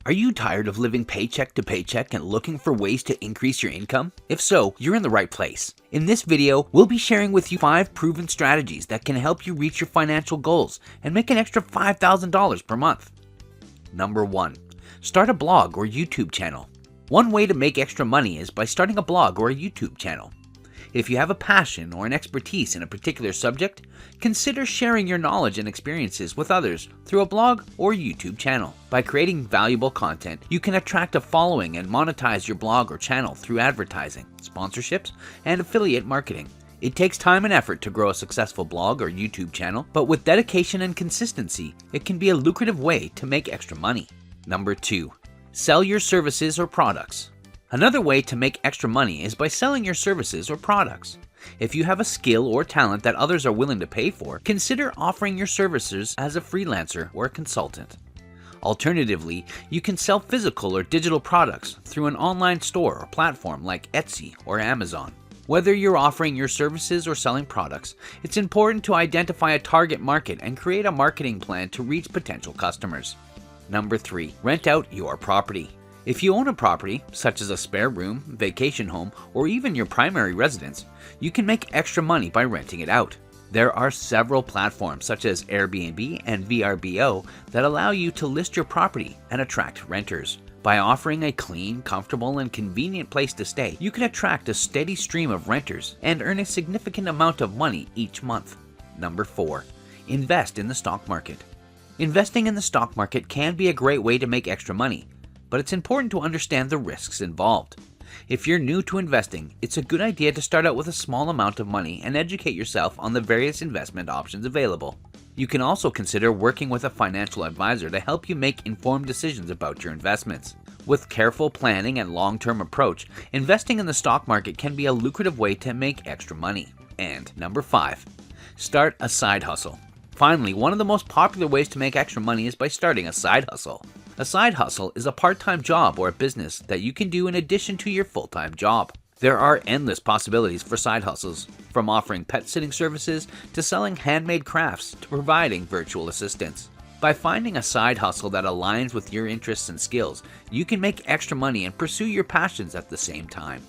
Are you tired of living paycheck to paycheck and looking for ways to increase your income? If so, you're in the right place. In this video, we'll be sharing with you 5 proven strategies that can help you reach your financial goals and make an extra $5,000 per month. Number 1. Start a blog or YouTube channel. One way to make extra money is by starting a blog or a YouTube channel. If you have a passion or an expertise in a particular subject, consider sharing your knowledge and experiences with others through a blog or YouTube channel. By creating valuable content, you can attract a following and monetize your blog or channel through advertising, sponsorships, and affiliate marketing. It takes time and effort to grow a successful blog or YouTube channel, but with dedication and consistency, it can be a lucrative way to make extra money. Number 2. Sell your services or products. Another way to make extra money is by selling your services or products. If you have a skill or talent that others are willing to pay for, consider offering your services as a freelancer or a consultant. Alternatively, you can sell physical or digital products through an online store or platform like Etsy or Amazon. Whether you're offering your services or selling products, it's important to identify a target market and create a marketing plan to reach potential customers. Number 3. Rent out your property. If you own a property, such as a spare room, vacation home, or even your primary residence, you can make extra money by renting it out. There are several platforms such as Airbnb and VRBO that allow you to list your property and attract renters. By offering a clean, comfortable, and convenient place to stay, you can attract a steady stream of renters and earn a significant amount of money each month. Number 4. Invest in the stock market. Investing in the stock market can be a great way to make extra money, but it's important to understand the risks involved. If you're new to investing, it's a good idea to start out with a small amount of money and educate yourself on the various investment options available. You can also consider working with a financial advisor to help you make informed decisions about your investments. With careful planning and long-term approach, investing in the stock market can be a lucrative way to make extra money. And number 5, start a side hustle. Finally, one of the most popular ways to make extra money is by starting a side hustle. A side hustle is a part-time job or a business that you can do in addition to your full-time job. There are endless possibilities for side hustles, from offering pet sitting services to selling handmade crafts to providing virtual assistants. By finding a side hustle that aligns with your interests and skills, you can make extra money and pursue your passions at the same time.